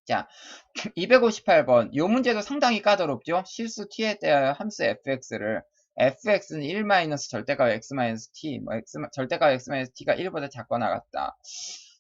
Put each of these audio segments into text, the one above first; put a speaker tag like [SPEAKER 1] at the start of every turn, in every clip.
[SPEAKER 1] 자, 258번. 요 문제도 상당히 까다롭죠? 실수 t에 대하여 함수 fx는 1 절대값 x-t, 절대값 x-t가 1보다 작거나 같다.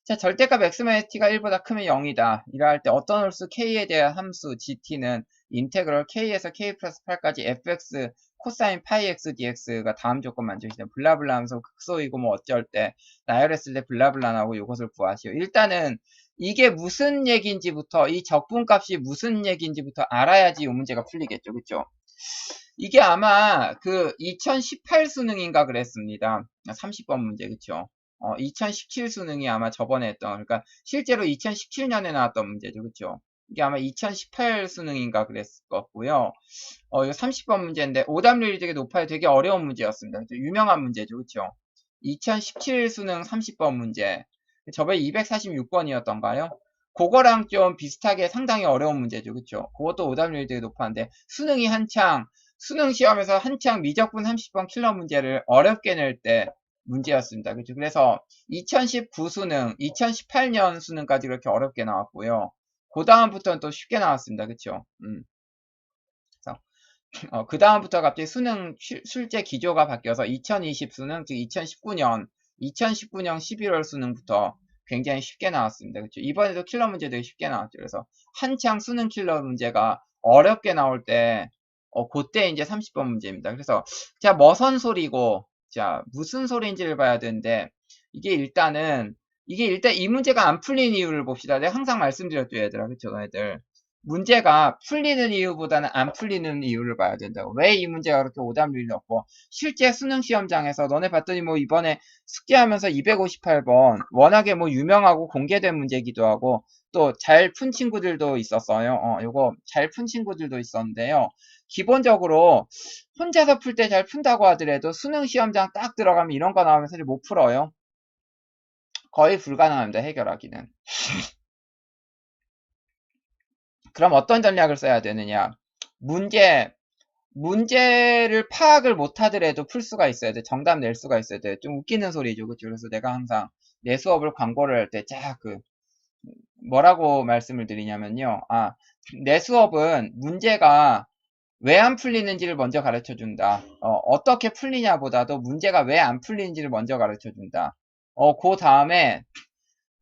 [SPEAKER 1] 자, 절대값 x-t가 1보다 크면 0이다. 이러할 때 어떤 홀수 k에 대한 함수 gt는 인테그럴 k에서 k 플러스 8까지 fx 코사인 파이 x dx가 다음 조건 만족이다. 블라블라 하면서 극소이고 뭐 어쩔 때 나열했을 때 블라블라 나오고 이것을 구하시오. 일단은 이게 무슨 얘기인지부터, 이 적분값이 무슨 얘기인지부터 알아야지 이 문제가 풀리겠죠. 그쵸? 이게 아마 그 2018 수능인가 그랬습니다. 30번 문제. 그쵸? 2017 수능이 아마 저번에 했던, 그러니까 실제로 2017년에 나왔던 문제죠. 그쵸? 이게 아마 2018 수능인가 그랬을 것 같고요. 이거 30번 문제인데 오답률이 되게 높아요. 되게 어려운 문제였습니다. 유명한 문제죠. 그쵸? 2017 수능 30번 문제. 저번에 246번이었던가요? 그거랑 좀 비슷하게 상당히 어려운 문제죠. 그쵸? 그것도 오답률이 되게 높았는데 수능 시험에서 한창 미적분 30번 킬러 문제를 어렵게 낼 때 문제였습니다. 그쵸? 그래서 2019 수능, 2018년 수능까지 그렇게 어렵게 나왔고요. 그 다음부터는 또 쉽게 나왔습니다. 그쵸? 그래서 그 다음부터 갑자기 수능 출제 기조가 바뀌어서 2020 수능, 즉 2019년 11월 수능부터 굉장히 쉽게 나왔습니다. 그렇죠? 이번에도 킬러 문제 되게 쉽게 나왔죠. 그래서 한창 수능 킬러 문제가 어렵게 나올 때, 그때 이제 30번 문제입니다. 그래서, 자, 머선 소리고, 자, 무슨 소리인지를 봐야 되는데, 이게 일단 이 문제가 안 풀린 이유를 봅시다. 내가 항상 말씀드렸죠, 얘들아. 그쵸, 너희들. 문제가 풀리는 이유보다는 안 풀리는 이유를 봐야 된다고. 왜 이 문제가 그렇게 오답률이 높고, 실제 수능 시험장에서 너네 봤더니 뭐 이번에 숙제하면서 258번, 워낙에 뭐 유명하고 공개된 문제기도 하고, 또 잘 푼 친구들도 있었어요. 요거 잘 푼 친구들도 있었는데요. 기본적으로 혼자서 풀 때 잘 푼다고 하더라도 수능 시험장 딱 들어가면 이런 거 나오면 사실 못 풀어요. 거의 불가능합니다, 해결하기는. 그럼 어떤 전략을 써야 되느냐? 문제를 파악을 못 하더라도 풀 수가 있어야 돼. 정답 낼 수가 있어야 돼. 좀 웃기는 소리죠. 그쵸? 그래서 내가 항상 내 수업을 광고를 할 때, 뭐라고 말씀을 드리냐면요. 내 수업은 문제가 왜 안 풀리는지를 먼저 가르쳐 준다. 어떻게 풀리냐보다도 문제가 왜 안 풀리는지를 먼저 가르쳐 준다. 그 다음에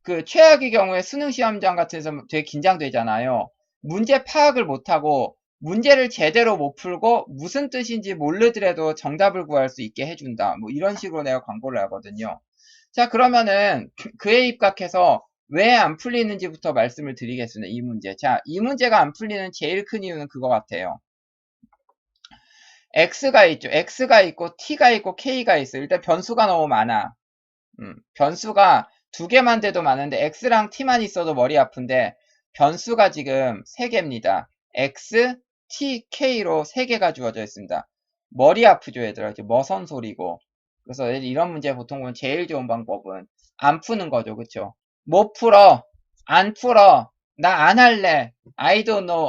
[SPEAKER 1] 그 최악의 경우에 수능 시험장 같은 데서 되게 긴장되잖아요. 문제 파악을 못하고 문제를 제대로 못 풀고 무슨 뜻인지 모르더라도 정답을 구할 수 있게 해준다. 뭐 이런 식으로 내가 광고를 하거든요. 자, 그러면은 그에 입각해서 왜 안 풀리는지부터 말씀을 드리겠습니다. 이 문제. 자, 이 문제가 안 풀리는 제일 큰 이유는 그거 같아요. X가 있죠. X가 있고 T가 있고 K가 있어요. 일단 변수가 너무 많아. 변수가 두 개만 돼도 많은데 X랑 T만 있어도 머리 아픈데 변수가 지금 3개입니다. X, T, K로 3개가 주어져 있습니다. 머리 아프죠, 얘들아. 이제 머선 소리고. 그래서 이런 문제 보통 보면 제일 좋은 방법은 안 푸는 거죠. 그쵸? 못 풀어. 안 풀어. 나 안 할래. I don't know.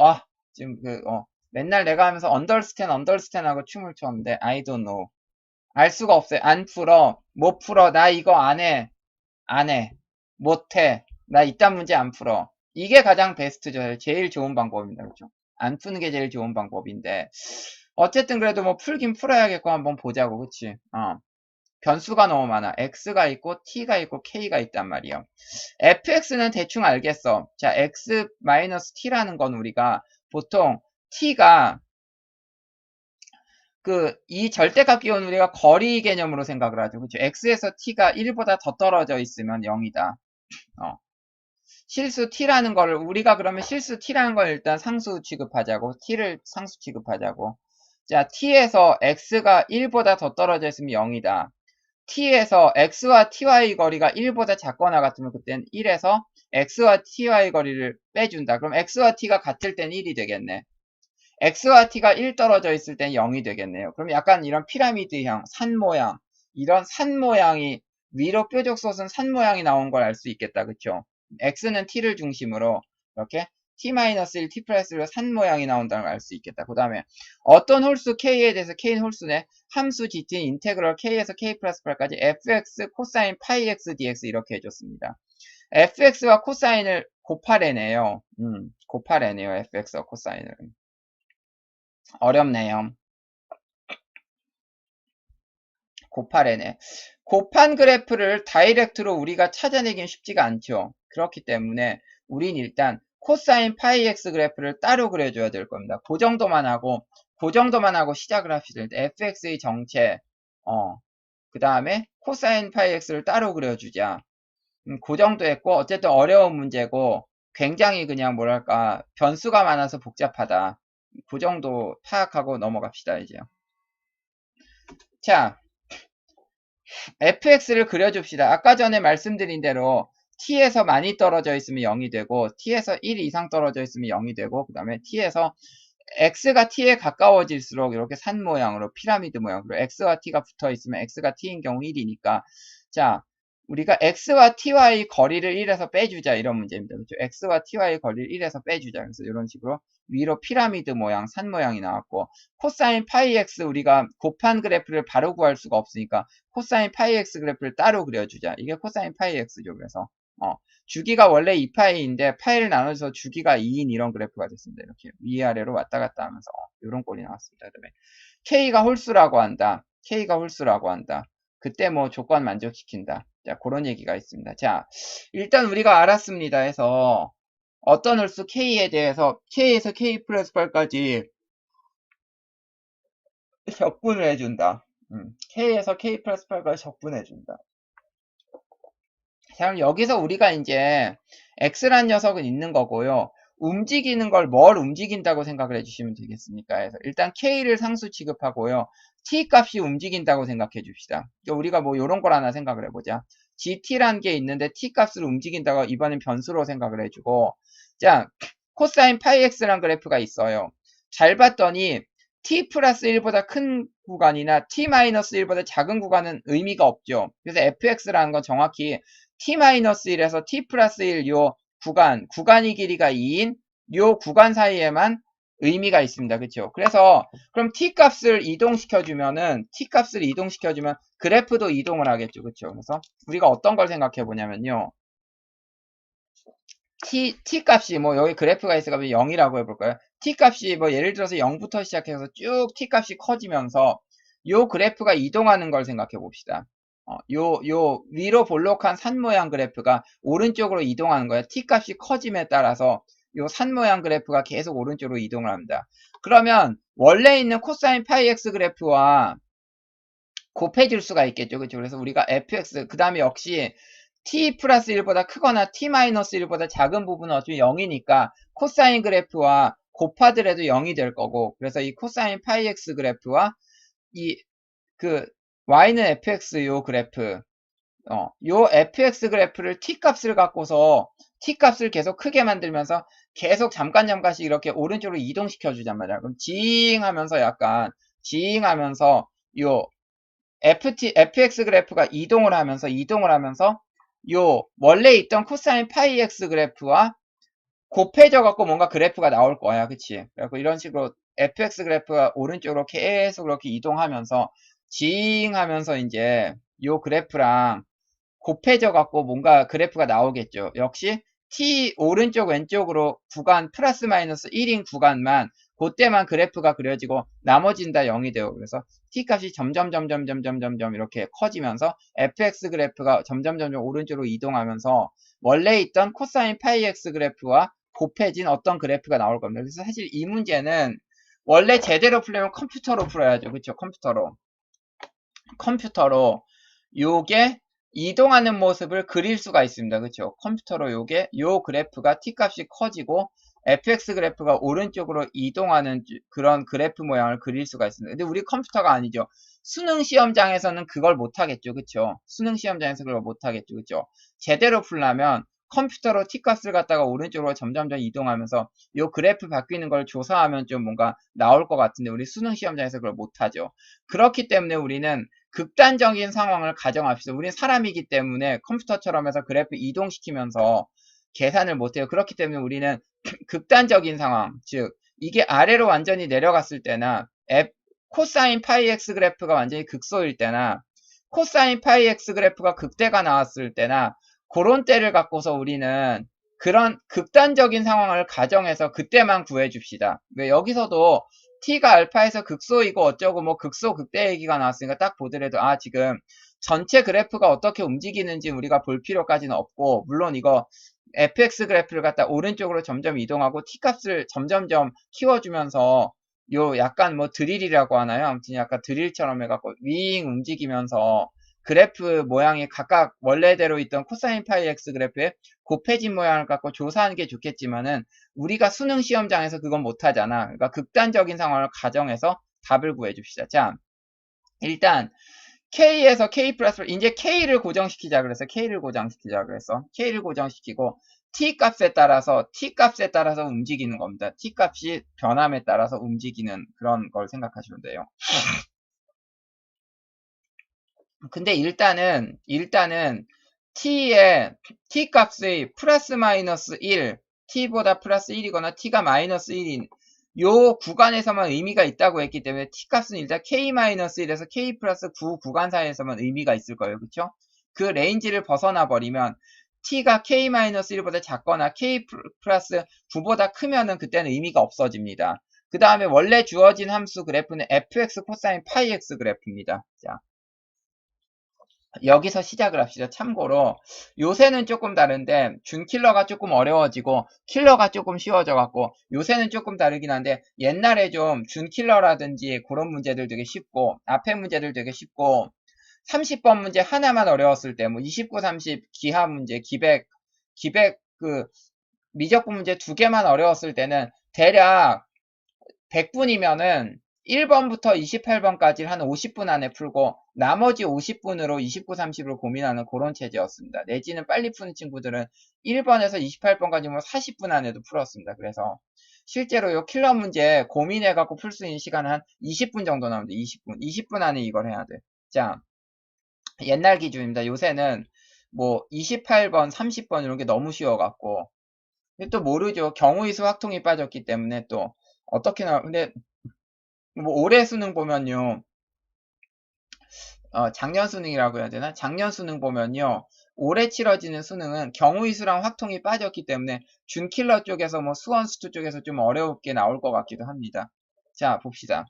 [SPEAKER 1] 지금 맨날 내가 하면서 understand 하고 춤을 췄는데 I don't know. 알 수가 없어요. 안 풀어. 못 풀어. 나 이거 안 해. 안 해. 못 해. 나 이딴 문제 안 풀어. 이게 가장 베스트죠. 제일 좋은 방법입니다. 그렇죠? 안 푸는 게 제일 좋은 방법인데. 어쨌든 그래도 뭐 풀긴 풀어야겠고 한번 보자고. 그치? 변수가 너무 많아. X가 있고 T가 있고 K가 있단 말이에요. fx는 대충 알겠어. 자, x-t라는 건 우리가 보통 T가 이 절대값 기호는 우리가 거리 개념으로 생각을 하죠. 그렇죠? x에서 t가 1보다 더 떨어져 있으면 0이다. 실수 t라는 거를 우리가 그러면 실수 t라는 걸 일단 상수 취급하자고. t를 상수 취급하자고. 자, t에서 x가 1보다 더 떨어져 있으면 0이다. t에서 x와 ty 거리가 1보다 작거나 같으면 그때는 1에서 x와 ty 거리를 빼준다. 그럼 x와 t가 같을 땐 1이 되겠네. x와 t가 1 떨어져 있을 땐 0이 되겠네요. 그럼 약간 이런 피라미드형, 산 모양, 이런 산 모양이 위로 뾰족 솟은 산 모양이 나온 걸 알 수 있겠다. 그쵸? x는 t를 중심으로 이렇게 t-1, t 플러스로 산 모양이 나온다는 걸 알 수 있겠다. 그 다음에 어떤 홀수 k에 대해서 k는 홀수네. 함수 gt 인테그럴 k에서 k 플러스 8까지 fx 코사인 파이 x dx 이렇게 해줬습니다. fx와 코사인을 곱하래네요. 곱하래네요. fx와 코사인을. 어렵네요. 곱하래네. 곱한 그래프를 다이렉트로 우리가 찾아내긴 쉽지가 않죠. 그렇기 때문에 우린 일단 코사인 파이 x 그래프를 따로 그려줘야 될 겁니다. 그 정도만 하고 시작을 합시다. fx의 정체, 그 다음에 코사인 파이 x를 따로 그려주자. 그 정도 했고, 어쨌든 어려운 문제고, 굉장히 그냥 뭐랄까, 변수가 많아서 복잡하다. 그 정도 파악하고 넘어갑시다, 이제. 자, fx를 그려줍시다. 아까 전에 말씀드린 대로 t에서 많이 떨어져 있으면 0이 되고 t에서 1 이상 떨어져 있으면 0이 되고 그 다음에 t에서 x가 t에 가까워질수록 이렇게 산 모양으로 피라미드 모양으로 x와 t가 붙어 있으면 x가 t인 경우 1이니까 자 우리가 x와 ty의 거리를 1에서 빼주자 이런 문제입니다. 그렇죠? x와 ty의 거리를 1에서 빼주자. 그래서 이런 식으로 위로 피라미드 모양, 산 모양이 나왔고 코사인 파이 x 우리가 곱한 그래프를 바로 구할 수가 없으니까 코사인 파이 x 그래프를 따로 그려주자. 이게 코사인 파이 x죠. 그래서 주기가 원래 2파이인데 파이를 나눠서 주기가 2인 이런 그래프가 됐습니다. 이렇게 위아래로 왔다 갔다 하면서 이런 꼴이 나왔습니다. 그다음에 k가 홀수라고 한다. k가 홀수라고 한다. 그때 뭐 조건 만족시킨다. 자, 그런 얘기가 있습니다. 자, 일단 우리가 알았습니다 해서 어떤 홀수 k에 대해서 k에서 k 플러스 8까지 적분을 해준다. k에서 k 플러스 8까지 적분해준다. 자, 그럼 여기서 우리가 이제 x란 녀석은 있는 거고요. 움직이는 걸 뭘 움직인다고 생각을 해주시면 되겠습니까? 그래서 일단 k를 상수 취급하고요. t 값이 움직인다고 생각해 줍시다. 그러니까 우리가 뭐 이런 걸 하나 생각을 해보자. gt라는 게 있는데 t 값을 움직인다고 이번엔 변수로 생각을 해주고 자 코사인 파이 x란 그래프가 있어요. 잘 봤더니 t 플러스 1보다 큰 구간이나 t 마이너스 1보다 작은 구간은 의미가 없죠. 그래서 fx라는 건 정확히 t-1에서 t 플러스 1 요 구간의 길이가 2인 요 구간 사이에만 의미가 있습니다. 그렇죠? 그래서 그럼 t 값을 이동시켜주면 그래프도 이동을 하겠죠. 그렇죠? 그래서 우리가 어떤 걸 생각해 보냐면요. t 값이 뭐 여기 그래프가 있어가지고 0이라고 해볼까요? t 값이 뭐 예를 들어서 0부터 시작해서 쭉 t 값이 커지면서 요 그래프가 이동하는 걸 생각해 봅시다. 요 위로 볼록한 산 모양 그래프가 오른쪽으로 이동하는 거예요. t 값이 커짐에 따라서 요 산 모양 그래프가 계속 오른쪽으로 이동을 합니다. 그러면 원래 있는 코사인 파이 x 그래프와 곱해질 수가 있겠죠. 그렇죠? 그래서 우리가 fx 그 다음에 역시 t 플러스 1보다 크거나 t 마이너스 1보다 작은 부분은 어차피 0이니까 코사인 그래프와 곱하더라도 0이 될 거고 그래서 이 코사인 파이 x 그래프와 이 그 y는 fx 요 그래프 요 fx 그래프를 t 값을 갖고서 t 값을 계속 크게 만들면서 계속 잠깐씩 이렇게 오른쪽으로 이동시켜 주잔 말이야. 그럼 지잉하면서 약간 지잉하면서 요 fx 그래프가 이동을 하면서 요 원래 있던 코사인 파이 x 그래프와 곱해져 갖고 뭔가 그래프가 나올 거야. 그치? 그래서 이런 식으로 fx 그래프가 오른쪽으로 계속 이렇게 이동하면서 지잉하면서 이제 요 그래프랑 곱해져 갖고 뭔가 그래프가 나오겠죠. 역시 t 오른쪽 왼쪽으로 구간 플러스 마이너스 1인 구간만 그때만 그래프가 그려지고 나머지는 다 0이 돼요. 그래서 t 값이 점점 이렇게 커지면서 fx 그래프가 점점 오른쪽으로 이동하면서 원래 있던 코사인 파이 x 그래프와 곱해진 어떤 그래프가 나올 겁니다. 그래서 사실 이 문제는 원래 제대로 풀려면 컴퓨터로 풀어야죠. 그렇죠? 컴퓨터로 요게 이동하는 모습을 그릴 수가 있습니다. 그렇죠? 컴퓨터로 요게 요 그래프가 t 값이 커지고 fx 그래프가 오른쪽으로 이동하는 그런 그래프 모양을 그릴 수가 있습니다. 근데 우리 컴퓨터가 아니죠. 수능 시험장에서는 그걸 못 하겠죠. 그렇죠? 수능 시험장에서 그걸 못 하겠죠. 그렇죠? 제대로 풀려면 컴퓨터로 t 값을 갖다가 오른쪽으로 점점 이동하면서 요 그래프 바뀌는 걸 조사하면 좀 뭔가 나올 것 같은데 우리 수능 시험장에서 그걸 못 하죠. 그렇기 때문에 우리는 극단적인 상황을 가정합시다. 우리는 사람이기 때문에 컴퓨터처럼 해서 그래프 이동시키면서 계산을 못해요. 그렇기 때문에 우리는 극단적인 상황, 즉 이게 아래로 완전히 내려갔을 때나 코사인 파이 x 그래프가 완전히 극소일 때나 코사인 파이 x 그래프가 극대가 나왔을 때나 그런 때를 갖고서 우리는 그런 극단적인 상황을 가정해서 그때만 구해줍시다. 여기서도 t가 알파에서 극소이고 어쩌고 뭐 극소 극대 얘기가 나왔으니까 딱 보더라도 지금 전체 그래프가 어떻게 움직이는지 우리가 볼 필요까지는 없고, 물론 이거 fx 그래프를 갖다 오른쪽으로 점점 이동하고 t값을 점점점 키워주면서 요 약간 뭐 드릴이라고 하나요? 아무튼 약간 드릴처럼 해갖고 윙 움직이면서 그래프 모양이 각각 원래대로 있던 코사인 파이 x 그래프의 곱해진 모양을 갖고 조사하는 게 좋겠지만은 우리가 수능 시험장에서 그건 못하잖아. 그러니까 극단적인 상황을 가정해서 답을 구해줍시다. 자, 일단 K에서 K 플러스 이제 K를 고정시키자 그래서 K를 고정시키자 그래서 K를 고정시키고 T 값에 따라서 움직이는 겁니다. T 값이 변함에 따라서 움직이는 그런 걸 생각하시면 돼요. 근데 일단은 T의 T 값의 플러스 마이너스 1, T보다 플러스 1이거나 T가 마이너스 1인 요 구간에서만 의미가 있다고 했기 때문에 t값은 일단 k-1에서 k 플러스 9 구간 사이에서만 의미가 있을 거예요. 그쵸? 그 레인지를 벗어나 버리면 t가 k-1보다 작거나 k 플러스 9보다 크면은 그때는 의미가 없어집니다. 그 다음에 원래 주어진 함수 그래프는 fx 코사인 파이 x 그래프입니다. 자, 여기서 시작을 합시다. 참고로 요새는 조금 다른데 준킬러가 조금 어려워지고 킬러가 조금 쉬워져 갖고 요새는 조금 다르긴 한데 옛날에 좀 준킬러라든지 그런 문제들 되게 쉽고 앞에 문제들 되게 쉽고 30번 문제 하나만 어려웠을 때 뭐 29, 30 기하 문제, 기백 그 미적분 문제 두 개만 어려웠을 때는 대략 100분이면은 1번부터 28번까지 한 50분 안에 풀고 나머지 50분으로 29, 30을 고민하는 그런 체제였습니다. 내지는 빨리 푸는 친구들은 1번에서 28번까지 뭐 40분 안에도 풀었습니다. 그래서 실제로 이 킬러 문제 고민해갖고 풀 수 있는 시간은 한 20분 정도 나오는데 20분 안에 이걸 해야 돼. 자, 옛날 기준입니다. 요새는 뭐 28번, 30번 이런 게 너무 쉬워갖고 근데 또 모르죠. 경우의 수 확통이 빠졌기 때문에 또 어떻게 나 근데 뭐 올해 수능 보면요. 작년 수능이라고 해야 되나? 작년 수능 보면요. 올해 치러지는 수능은 경우의 수랑 확통이 빠졌기 때문에 준킬러 쪽에서 뭐 수원수투 쪽에서 좀 어렵게 나올 것 같기도 합니다. 자, 봅시다.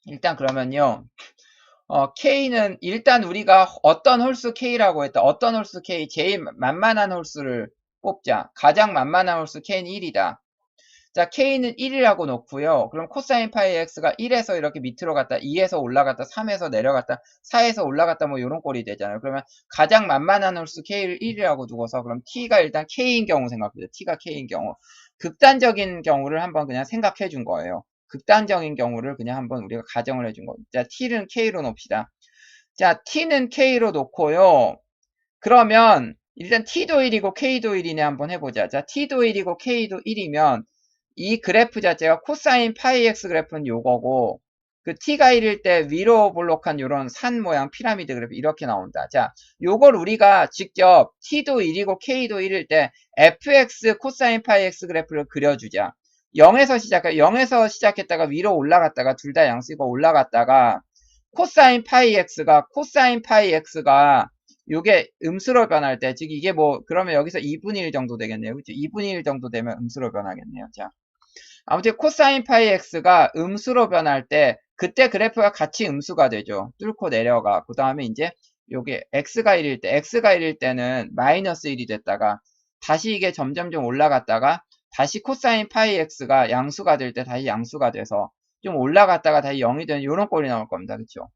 [SPEAKER 1] 일단 그러면요. K는 일단 우리가 어떤 홀수 K라고 했다. 어떤 홀수 K? 제일 만만한 홀수를 뽑자. 가장 만만한 홀수 K는 1이다. 자, K는 1이라고 놓고요. 그럼 코사인 파이 X가 1에서 이렇게 밑으로 갔다, 2에서 올라갔다, 3에서 내려갔다, 4에서 올라갔다 뭐 이런 꼴이 되잖아요. 그러면 가장 만만한 홀수 K를 1이라고 두고서 그럼 T가 일단 K인 경우 생각해보죠. T가 K인 경우. 극단적인 경우를 한번 그냥 생각해 준 거예요. 극단적인 경우를 그냥 한번 우리가 가정을 해준 거예요. 자, T는 K로 놓읍시다. 자, T는 K로 놓고요. 그러면 일단 T도 1이고 K도 1이네 한번 해보자. 자, T도 1이고 K도 1이면 이 그래프 자체가 코사인 파이 x 그래프는 요거고 그 t가 1일 때 위로 볼록한 요런 산 모양 피라미드 그래프 이렇게 나온다. 자, 요걸 우리가 직접 t도 1이고 k도 1일 때 fx 코사인 파이 x 그래프를 그려주자. 0에서 시작했다가 위로 올라갔다가 둘 다 양수고 올라갔다가 코사인 파이 x가 요게 음수로 변할 때, 즉 이게 뭐 그러면 여기서 2분의 1 정도 되겠네요. 그렇죠? 2분의 1 정도 되면 음수로 변하겠네요. 자, 아무튼 코사인 파이 x가 음수로 변할 때 그때 그래프가 같이 음수가 되죠. 뚫고 내려가. 그 다음에 이제 요게 x가 1일 때는 마이너스 1이 됐다가 다시 이게 점점점 올라갔다가 다시 코사인 파이 x가 양수가 될 때 다시 양수가 돼서 좀 올라갔다가 다시 0이 되는 이런 꼴이 나올 겁니다. 그렇죠?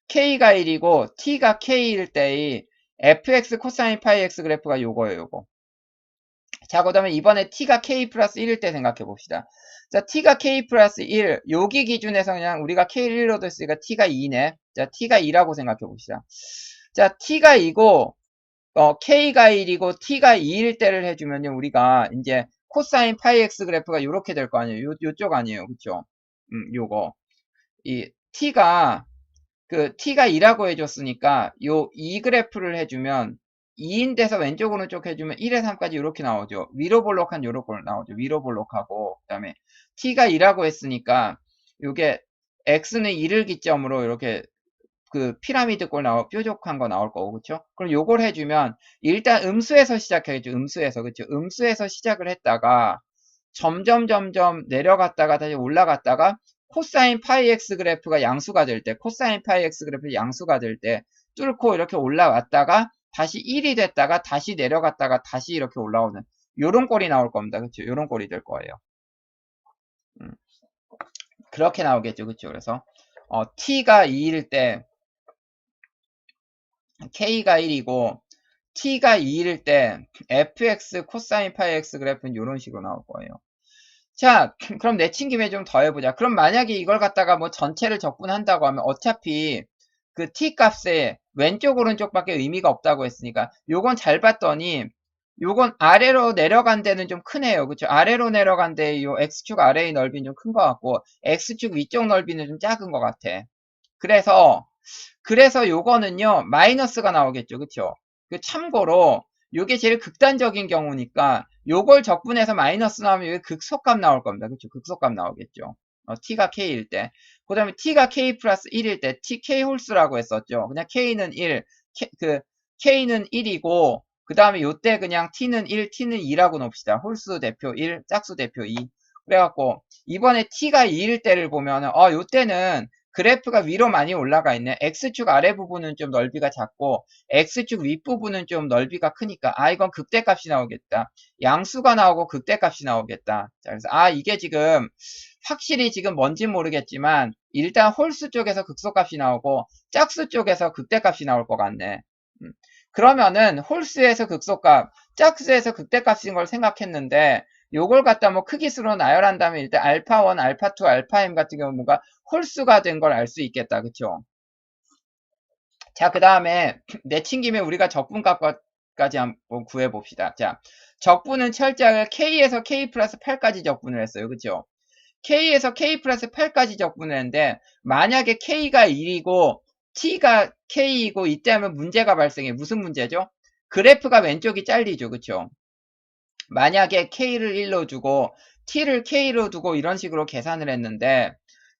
[SPEAKER 1] k가 1이고 t가 k일 때의 fx 코사인 파이 x 그래프가 요거예요. 요거. 자, 그 다음에 이번에 t가 k 플러스 1일 때 생각해 봅시다. 자, t가 k 플러스 1, 여기 기준에서 그냥 우리가 k를 1로 뒀으니까 t가 2네. 자, t가 2라고 생각해 봅시다. 자, t가 2고, k가 1이고 t가 2일 때를 해주면요, 우리가 이제 코사인 파이 x 그래프가 요렇게 될 거 아니에요. 요쪽 아니에요. 그쵸? 요거. 이 t가 2라고 해줬으니까 요 2 그래프를 해주면 2인 데서 왼쪽 오른쪽 해주면 1에 3까지 이렇게 나오죠. 위로 볼록한 요렇게 나오죠. 위로 볼록하고 그 다음에 t가 2라고 했으니까 요게 x는 2를 기점으로 이렇게 그 피라미드 꼴 뾰족한 거 나올 거고, 그쵸? 그럼 요걸 해주면, 일단 음수에서 시작해야죠. 음수에서, 그쵸? 음수에서 시작을 했다가, 점점 내려갔다가 다시 올라갔다가, 코사인 파이 x 그래프가 양수가 될 때, 코사인 파이 x 그래프 양수가 될 때, 뚫고 이렇게 올라왔다가, 다시 1이 됐다가, 다시 내려갔다가, 다시 이렇게 올라오는, 요런 꼴이 나올 겁니다. 그쵸? 요런 꼴이 될 거예요. 그렇게 나오겠죠. 그쵸? 그래서, t가 2일 때, k가 1이고, t가 2일 때, fx 코사인 파이 x 그래프는 이런 식으로 나올 거예요. 자, 그럼 내친김에 좀 더 해보자. 그럼 만약에 이걸 갖다가 뭐 전체를 적분한다고 하면 어차피 그 t 값에 왼쪽 오른쪽밖에 의미가 없다고 했으니까 요건 잘 봤더니 요건 아래로 내려간 데는 좀 크네요. 그쵸? 아래로 내려간 데 요 x축 아래의 넓이는 좀 큰 것 같고 x축 위쪽 넓이는 좀 작은 것 같아. 그래서 요거는요 마이너스가 나오겠죠. 그쵸? 그 참고로 요게 제일 극단적인 경우니까 요걸 적분해서 마이너스 나오면 여기 극소값 나올 겁니다. 그쵸? 극소값 나오겠죠. t가 k일 때. 그 다음에 t가 k 플러스 1일 때 tk 홀수라고 했었죠. 그냥 k는 1, k는 1이고 그 다음에 요때 그냥 t는 1, t는 2라고 놓읍시다. 홀수 대표 1, 짝수 대표 2. 그래갖고 이번에 t가 2일 때를 보면은 요때는 그래프가 위로 많이 올라가 있네. X축 아래 부분은 좀 넓이가 작고 X축 윗부분은 좀 넓이가 크니까 이건 극대값이 나오겠다. 양수가 나오고 극대값이 나오겠다. 자, 그래서 이게 지금 확실히 지금 뭔지 모르겠지만 일단 홀수 쪽에서 극소값이 나오고 짝수 쪽에서 극대값이 나올 것 같네. 그러면은 홀수에서 극소값, 짝수에서 극대값인 걸 생각했는데 요걸 갖다 뭐 크기수로 나열한다면 일단 알파1, 알파2, 알파m 같은 경우 뭔가 홀수가 된 걸 알 수 있겠다. 그쵸? 자, 그 다음에 내친김에 우리가 적분값까지 한번 구해봅시다. 자, 적분은 철저하게 K에서 K 플러스 8까지 적분을 했어요. 그쵸? K에서 K 플러스 8까지 적분을 했는데 만약에 K가 1이고 T가 K이고 이때 하면 문제가 발생해. 무슨 문제죠? 그래프가 왼쪽이 잘리죠. 그쵸? 만약에 K를 1로 두고 T를 K로 두고 이런 식으로 계산을 했는데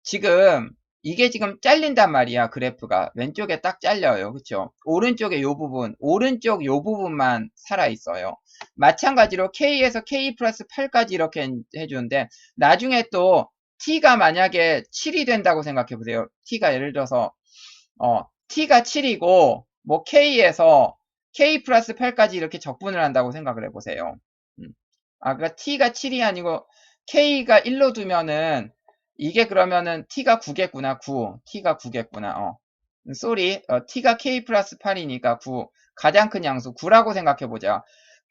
[SPEAKER 1] 지금 이게 지금 잘린단 말이야. 그래프가 왼쪽에 딱 잘려요. 그쵸? 오른쪽에 요 부분, 오른쪽 요 부분만 살아있어요. 마찬가지로 K에서 K 플러스 8까지 이렇게 해주는데 나중에 또 T가 만약에 7이 된다고 생각해 보세요. T가 예를 들어서 T가 7이고 뭐 K에서 K 플러스 8까지 이렇게 적분을 한다고 생각을 해보세요. 그러니까 T가 7이 아니고 K가 1로 두면은 이게 그러면은 T가 9겠구나. 9. T가 9겠구나. 쏘리. T가 K 플러스 8이니까 9. 가장 큰 양수 9라고 생각해보자.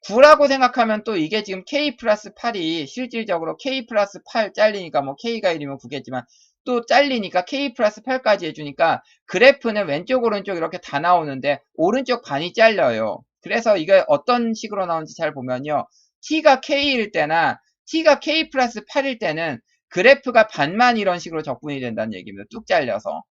[SPEAKER 1] 9라고 생각하면 또 이게 지금 K 플러스 8이 실질적으로 K 플러스 8 잘리니까 뭐 K가 1이면 9겠지만 또 잘리니까 K 플러스 8까지 해주니까 그래프는 왼쪽 오른쪽 이렇게 다 나오는데 오른쪽 반이 잘려요. 그래서 이게 어떤 식으로 나오는지 잘 보면요. T가 K일 때나 T가 K 플러스 8일 때는 그래프가 반만 이런 식으로 적분이 된다는 얘기입니다. 뚝 잘려서.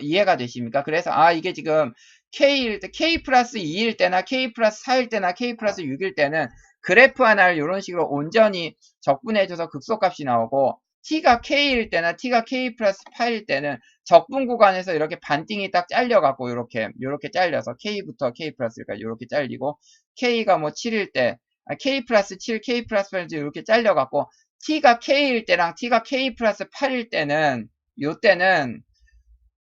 [SPEAKER 1] 이해가 되십니까? 그래서 이게 지금 K일 때, K 플러스 2일 때나 K 플러스 4일 때나 K 플러스 6일 때는 그래프 하나를 이런 식으로 온전히 적분해줘서 극소값이 나오고 T가 K일 때나 T가 K 플러스 8일 때는 적분 구간에서 이렇게 반띵이 딱 잘려갖고 이렇게 잘려서 K부터 K 플러스까지 이렇게 잘리고 K가 뭐 7일 때 K 플러스 7, K 플러스 8 이렇게 잘려갖고 T가 K일 때랑 T가 K 플러스 8일 때는 요때는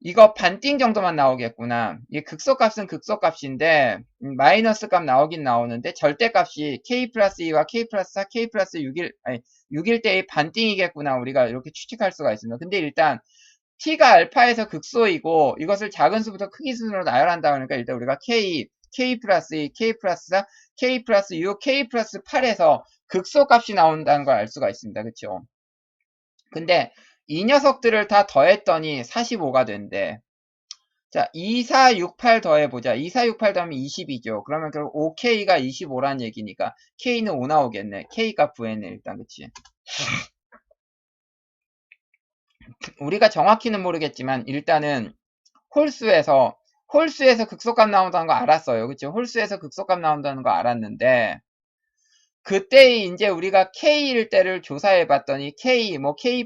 [SPEAKER 1] 이거 반띵 정도만 나오겠구나. 이 극소값은 극소값인데 마이너스 값 나오긴 나오는데 절대값이 K 플러스 2와 K 플러스 4, K 플러스 6일 때의 반띵이겠구나. 우리가 이렇게 추측할 수가 있습니다. 근데 일단 T가 알파에서 극소이고 이것을 작은 수부터 크기 순으로 나열한다 그러니까 일단 우리가 K 플러스 2, K 플러스 4, K 플러스 6, K 플러스 8에서 극소값이 나온다는 걸 알 수가 있습니다. 그쵸? 근데 이 녀석들을 다 더했더니 45가 된대. 자, 2468 더해보자. 2468 더하면 20이죠. 그러면 결국 5K가 25란 얘기니까 K는 5 나오겠네. K가 9네 일단 그치? 우리가 정확히는 모르겠지만 일단은 홀수에서 극소값 나온다는 거 알았어요. 그치? 홀수에서 극소값 나온다는 거 알았는데 그때 이제 우리가 K일 때를 조사해 봤더니 K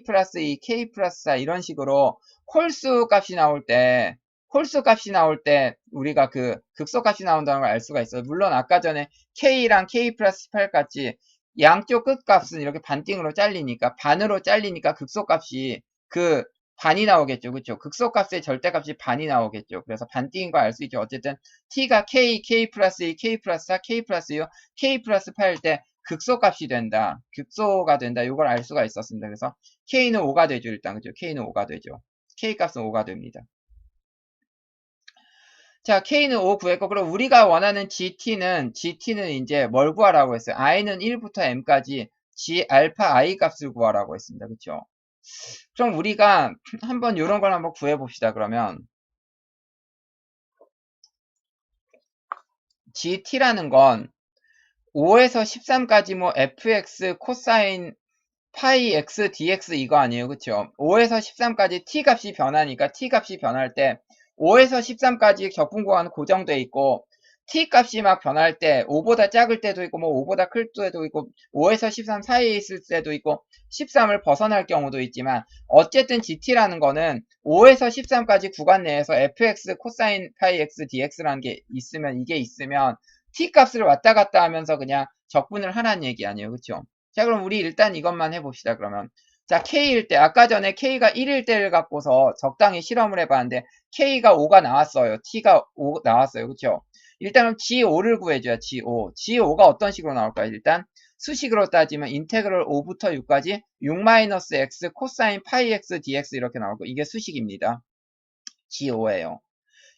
[SPEAKER 1] 플러스 2, K 플러스 4 이런 식으로 홀수 값이 나올 때 홀수 값이 나올 때 우리가 그 극소 값이 나온다는 걸 알 수가 있어요. 물론 아까 전에 K랑 K 플러스 18까지 양쪽 끝값은 이렇게 반띵으로 잘리니까, 반으로 잘리니까 극소 값이 그 반이 나오겠죠. 그쵸? 극소 값의 절대값이 반이 나오겠죠. 그래서 반띵인 거 알 수 있죠. 어쨌든 T가 K, K 플러스 2, K 플러스 4, K 플러스 6, K 플러스 8일 때 극소 값이 된다. 극소가 된다. 이걸 알 수가 있었습니다. 그래서 K는 5가 되죠. 일단. 그죠? K는 5가 되죠. K 값은 5가 됩니다. 자, K는 5 구했고, 그럼 우리가 원하는 GT는 이제 뭘 구하라고 했어요? I는 1부터 M까지 G 알파 I 값을 구하라고 했습니다. 그쵸? 그럼 우리가 한번 이런 걸 한번 구해봅시다. 그러면 GT라는 건 5에서 13까지 뭐 fx 코사인 파이 x dx 이거 아니에요. 그쵸? 5에서 13까지 t 값이 변하니까 t 값이 변할 때 5에서 13까지 적분구간은 고정돼 있고 t 값이 막 변할 때 5보다 작을 때도 있고 뭐 5보다 클 때도 있고 5에서 13 사이에 있을 때도 있고 13을 벗어날 경우도 있지만 어쨌든 gt라는 거는 5에서 13까지 구간 내에서 fx 코사인 파이 x dx라는 게 있으면 이게 있으면 t 값을 왔다 갔다 하면서 그냥 적분을 하라는 얘기 아니에요. 그쵸? 자, 그럼 우리 일단 이것만 해봅시다, 그러면. 자, K일 때, 아까 전에 K가 1일 때를 갖고서 적당히 실험을 해봤는데, K가 5가 나왔어요. T가 5 나왔어요. 그쵸? 일단은 G5를 구해줘야, G5. G5가 어떤 식으로 나올까요? 일단, 수식으로 따지면, 인테그럴 5부터 6까지 6-x 코사인 파이 x dx 이렇게 나오고, 이게 수식입니다. G5예요.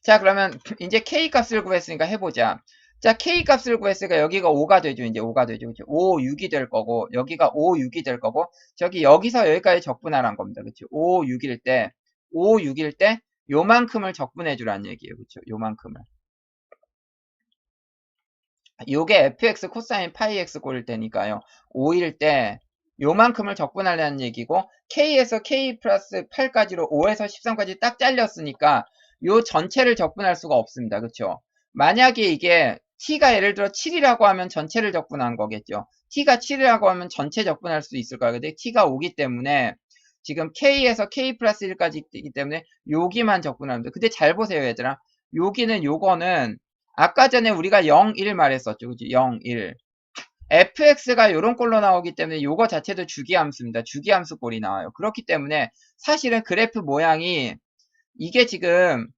[SPEAKER 1] 자, 그러면 이제 K 값을 구했으니까 해보자. 자, K 값을 구했으니까 여기가 5가 되죠. 이제 5가 되죠. 그쵸? 5, 6이 될 거고, 여기가 5, 6이 될 거고, 여기서 여기까지 적분하란 겁니다. 그쵸? 5, 6일 때, 5, 6일 때, 요만큼을 적분해 주라는 얘기예요. 그쵸? 요만큼을. 요게 fx 코사인 파이 x 꼴일 때니까요. 5일 때, 요만큼을 적분하려는 얘기고, K에서 K 플러스 8까지로 5에서 13까지 딱 잘렸으니까, 요 전체를 적분할 수가 없습니다. 그쵸? 만약에 이게 t가 예를 들어 7이라고 하면 전체를 적분한 거겠죠. t가 7이라고 하면 전체 적분할 수 있을 거예요. 근데 t가 5기 때문에 지금 k에서 k 플러스 1까지 있기 때문에 여기만 적분합니다. 근데 잘 보세요, 얘들아. 여기는 요거는 아까 전에 우리가 0, 1 말했었죠. 그죠? 0, 1. fx가 요런 꼴로 나오기 때문에 요거 자체도 주기함수입니다. 주기함수 꼴이 나와요. 그렇기 때문에 사실은 그래프 모양이 이게 지금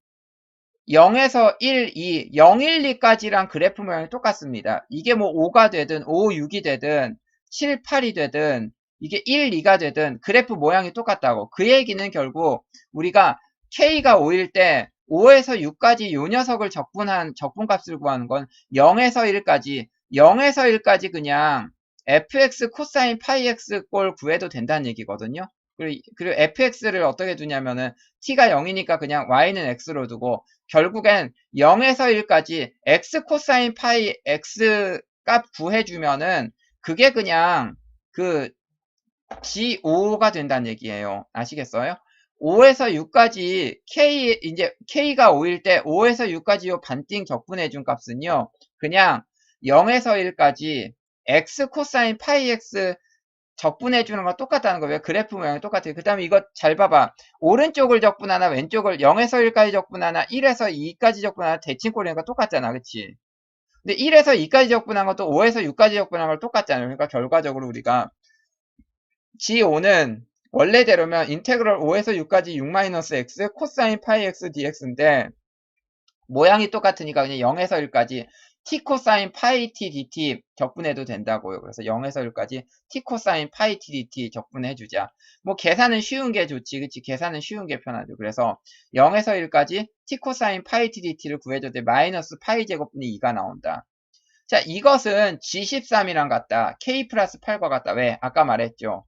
[SPEAKER 1] 0에서 1, 2, 0, 1, 2까지랑 그래프 모양이 똑같습니다. 이게 뭐 5가 되든 5, 6이 되든 7, 8이 되든 이게 1, 2가 되든 그래프 모양이 똑같다고. 그 얘기는 결국 우리가 K가 5일 때 5에서 6까지 요 녀석을 적분한 적분값을 구하는 건 0에서 1까지 0에서 1까지 그냥 fx 코사인 파이 x 꼴 구해도 된다는 얘기거든요. 그리고 fx를 어떻게 두냐면은 t가 0이니까 그냥 y는 x로 두고 결국엔 0에서 1까지 x 코사인 파이 x 값 구해주면은 그게 그냥 그 G5가 된다는 얘기예요. 아시겠어요? 5에서 6까지 이제 K가 5일 때 5에서 6까지 요 반띵 적분해준 값은요. 그냥 0에서 1까지 x 코사인 파이 x 적분해주는 거 똑같다는 거예요. 그래프 모양이 똑같아요. 그 다음에 이거 잘 봐봐. 오른쪽을 적분하나 왼쪽을 0에서 1까지 적분하나 1에서 2까지 적분하나 대칭꼴이니까 똑같잖아. 그치? 근데 1에서 2까지 적분한 것도 5에서 6까지 적분한 걸 똑같잖아요. 그러니까 결과적으로 우리가 G5는 원래대로면 인테그럴 5에서 6까지 6-x 코사인 파이 x dx인데 모양이 똑같으니까 그냥 0에서 1까지 t 코사인 파이 t dt 적분해도 된다고요. 그래서 0에서 1까지 t 코사인 파이 t dt 적분해주자. 뭐 계산은 쉬운 게 좋지, 그치? 계산은 쉬운 게 편하죠. 그래서 0에서 1까지 t 코사인 파이 t dt를 구해줘도 마이너스 파이 제곱분이 2가 나온다. 자, 이것은 G13이랑 같다. K 플러스 8과 같다. 왜? 아까 말했죠.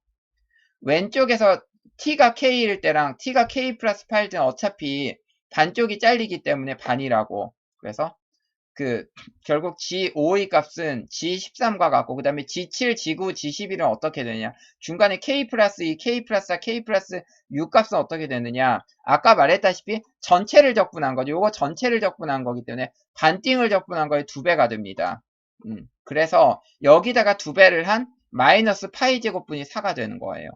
[SPEAKER 1] 왼쪽에서 t가 k일 때랑 t가 k 플러스 8일 때는 어차피 반쪽이 잘리기 때문에 반이라고. 그래서 결국 G5의 값은 G13과 같고 그 다음에 G7, G9, G11은 어떻게 되느냐. 중간에 K 플러스 2, K 플러스 4, K 플러스 6 값은 어떻게 되느냐. 아까 말했다시피 전체를 적분한 거죠. 요거 전체를 적분한 거기 때문에 반띵을 적분한 거에 2배가 됩니다. 그래서 여기다가 2배를 한 마이너스 파이 제곱분이 4가 되는 거예요.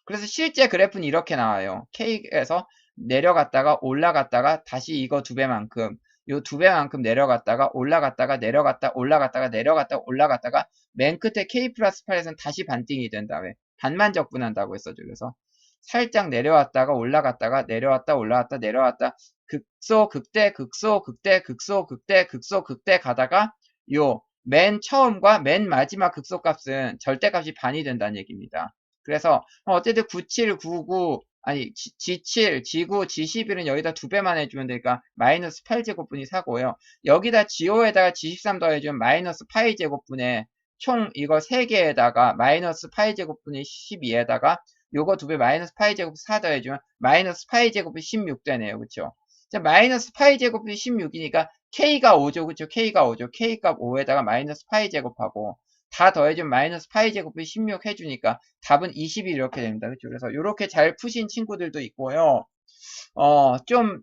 [SPEAKER 1] 그래서 실제 그래프는 이렇게 나와요. K에서 내려갔다가 올라갔다가 다시 이거 2배만큼 요 2배만큼 내려갔다가 올라갔다가 내려갔다 올라갔다가 내려갔다 올라갔다가 맨 끝에 K 플러스 8에서는 다시 반띵이 된다. 왜? 반만 적분한다고 했어죠. 그래서 살짝 내려왔다가 올라갔다가 내려왔다 올라갔다 내려왔다 극소 극대 극소 극대 극소 극대 극소 극대 가다가 요 맨 처음과 맨 마지막 극소값은 절대값이 반이 된다는 얘기입니다. 그래서 어쨌든 9799 아니 G7, G9, G11은 여기다 2배만 해주면 되니까 마이너스 8제곱분이 사고요. 여기다 G5에다가 G13 더해주면 마이너스 파이제곱분에 총 이거 3개에다가 마이너스 파이제곱분이 12에다가 요거 2배 마이너스 파이제곱 4 더해주면 마이너스 파이제곱이 16 되네요. 그쵸? 자, 마이너스 파이제곱이 16이니까 K가 5죠. 그쵸? K가 5죠. K값 5에다가 마이너스 파이제곱하고 다 더해주면 마이너스 파이제곱이 16 해주니까 답은 20이 이렇게 됩니다. 그쵸? 그래서 이렇게 잘 푸신 친구들도 있고요.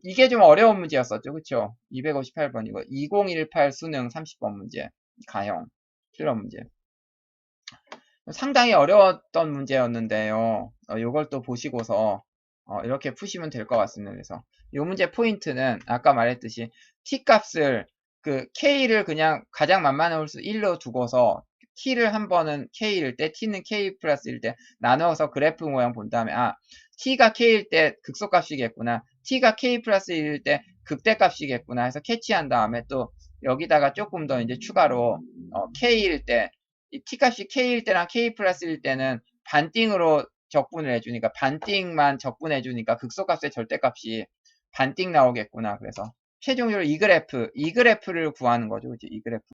[SPEAKER 1] 이게 좀 어려운 문제였었죠. 그쵸? 258번이고 2018 수능 30번 문제 가형 실험 문제 상당히 어려웠던 문제였는데요. 요걸 또 보시고서 이렇게 푸시면 될 것 같습니다. 그래서 이 문제 포인트는 아까 말했듯이 t값을 그 k를 그냥 가장 만만한 홀수 1로 두고서 t를 한 번은 k일 때 t는 k 플러스 1때 나누어서 그래프 모양 본 다음에 t가 k일 때 극소값이겠구나 t가 k 플러스 1일 때 극대값이겠구나 해서 캐치한 다음에 또 여기다가 조금 더 이제 추가로 k일 때 이 t값이 k일 때랑 k 플러스 1일 때는 반띵으로 적분을 해주니까 반띵만 적분해 주니까 극소값의 절대값이 반띵 나오겠구나. 그래서 최종적으로 이 그래프를 구하는 거죠. 그치? 이 그래프.